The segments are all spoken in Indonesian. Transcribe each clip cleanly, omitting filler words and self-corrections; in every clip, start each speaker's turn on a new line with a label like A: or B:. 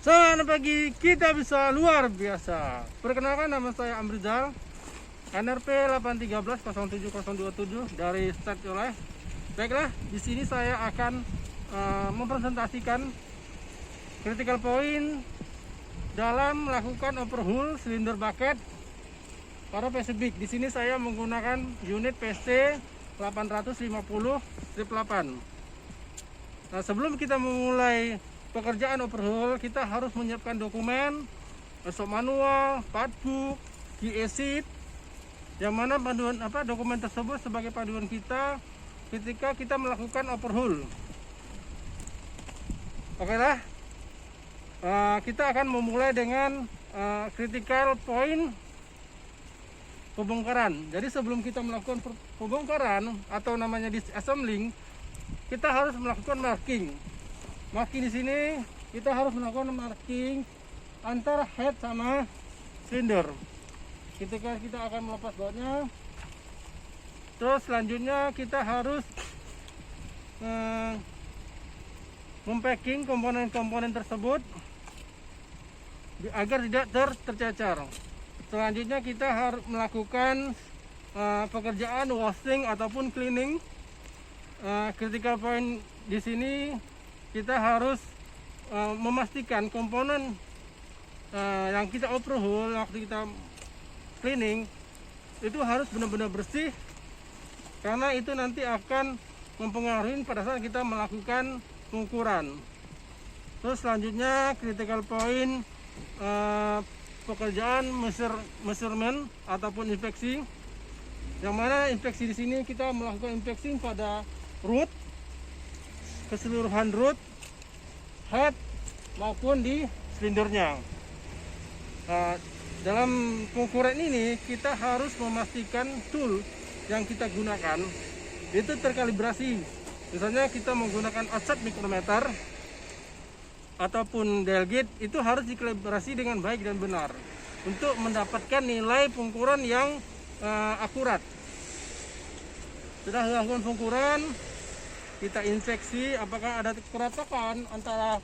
A: Selamat pagi, kita bisa luar biasa. Perkenalkan, nama saya Amrizal, NRP 813070027 dari Start Your Life. Baiklah, di sini saya akan mempresentasikan critical point dalam melakukan overhaul silinder bucket pada Pacific. Di sini saya menggunakan unit PC 850/8. Nah, sebelum kita memulai pekerjaan overhaul, kita harus menyiapkan dokumen, SOP manual, partbook, key sheet, yang mana panduan dokumen tersebut sebagai panduan kita ketika kita melakukan overhaul. Oke lah, kita akan memulai dengan critical point pembongkaran. Jadi sebelum kita melakukan pembongkaran atau namanya disassembling, kita harus melakukan marking. Marking di sini kita harus melakukan marking antara head sama silinder. Ketika kita akan melepas bautnya, terus selanjutnya kita harus mempacking komponen-komponen tersebut agar tidak tercecar. Selanjutnya kita harus melakukan pekerjaan washing ataupun cleaning. Critical point di sini kita harus memastikan komponen yang kita overhaul waktu kita cleaning itu harus benar-benar bersih, karena itu nanti akan mempengaruhi pada saat kita melakukan pengukuran. Terus selanjutnya critical point pekerjaan measurement ataupun inspeksi, yang mana inspeksi di sini kita melakukan inspeksi pada root, keseluruhan root, head maupun di silindernya. Dalam pengukuran ini kita harus memastikan tool yang kita gunakan itu terkalibrasi. Misalnya kita menggunakan offset micrometer ataupun dial gauge, itu harus dikalibrasi dengan baik dan benar untuk mendapatkan nilai pengukuran yang akurat. Sudah dilakukan pengukuran, kita inspeksi apakah ada keretakan antara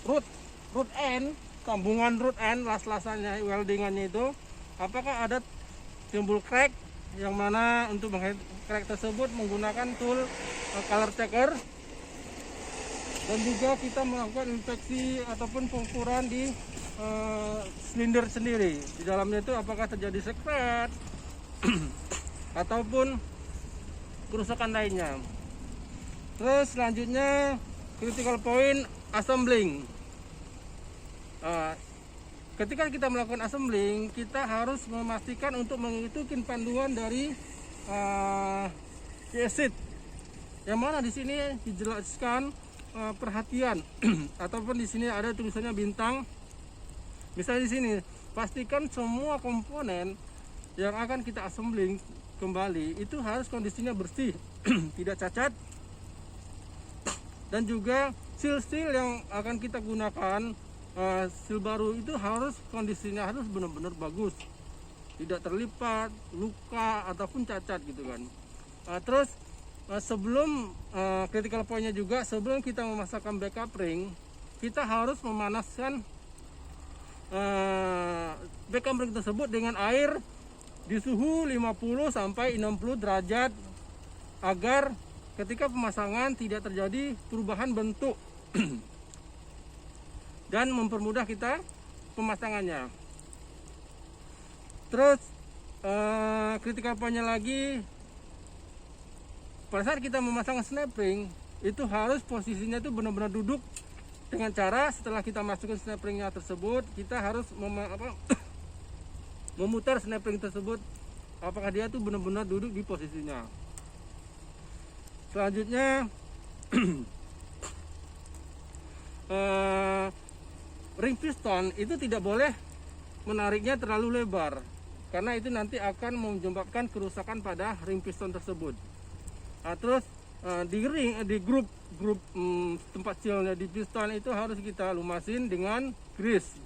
A: root end, sambungan root end, las-lasannya, weldingannya itu, apakah ada timbul crack, yang mana untuk menghitung crack tersebut menggunakan tool color checker. Dan juga kita melakukan inspeksi ataupun pengukuran di silinder sendiri. Di dalamnya itu apakah terjadi sekret ataupun kerusakan lainnya. Terus selanjutnya critical point assembling. Ketika kita melakukan assembling, kita harus memastikan untuk mengikuti panduan dari key sheet, yang mana di sini dijelaskan perhatian ataupun di sini ada tulisannya bintang. Misalnya di sini pastikan semua komponen yang akan kita assembling kembali itu harus kondisinya bersih, tidak cacat. Dan juga seal yang akan kita gunakan, seal baru itu harus kondisinya harus benar-benar bagus, tidak terlipat, luka ataupun cacat gitu kan. Terus sebelum critical point-nya juga, sebelum kita memasangkan backup ring, kita harus memanaskan backup ring tersebut dengan air di suhu 50 sampai 60 derajat agar ketika pemasangan tidak terjadi perubahan bentuk dan mempermudah kita pemasangannya. Terus critical point-nya lagi, pada saat kita memasang snap ring itu harus posisinya itu benar-benar duduk, dengan cara setelah kita masukkan snap ringnya tersebut, kita harus memutar snap ring tersebut apakah dia tuh benar-benar duduk di posisinya. Selanjutnya ring piston itu tidak boleh menariknya terlalu lebar, karena itu nanti akan menyebabkan kerusakan pada ring piston tersebut. Terus di grup tempat sealnya di piston itu harus kita lumasin dengan grease,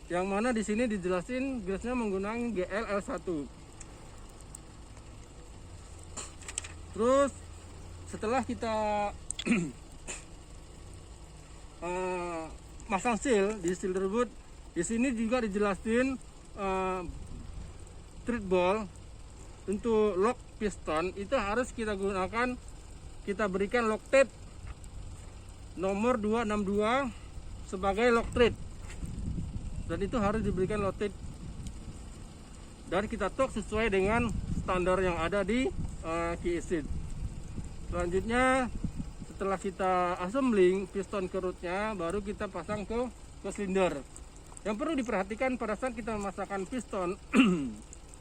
A: yang mana di sini dijelasin grease-nya menggunakan GLL1. Terus setelah kita pasang seal di seal tersebut, di sini juga dijelasin thread ball untuk lock piston itu harus kita gunakan, kita berikan lock tape nomor 262 sebagai lock thread, dan itu harus diberikan lock tape dan kita torque sesuai dengan standar yang ada di KEC. Selanjutnya setelah kita assembling piston ke rootnya, baru kita pasang ke silinder. Yang perlu diperhatikan pada saat kita memasangkan piston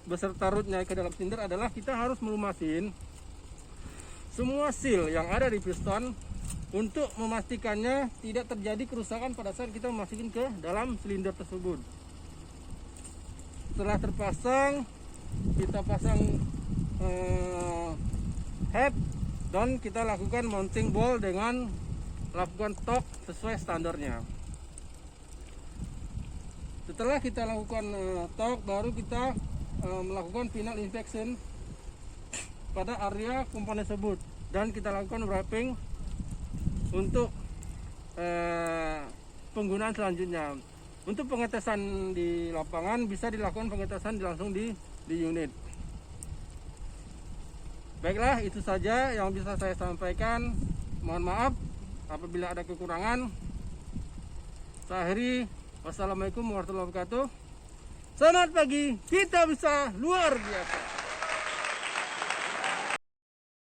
A: beserta rootnya ke dalam silinder adalah kita harus melumasin semua seal yang ada di piston untuk memastikannya tidak terjadi kerusakan pada saat kita memasukkan ke dalam silinder tersebut. Setelah terpasang, kita pasang head dan kita lakukan mounting ball dengan lakukan torque sesuai standarnya. Setelah kita lakukan torque, baru kita melakukan final inspection pada area komponen tersebut dan kita lakukan wrapping untuk penggunaan selanjutnya. Untuk pengetesan di lapangan bisa dilakukan pengetesan langsung di unit. Baiklah, itu saja yang bisa saya sampaikan. Mohon maaf apabila ada kekurangan. Saya akhiri. Wassalamualaikum warahmatullahi wabarakatuh. Selamat pagi, kita bisa luar biasa.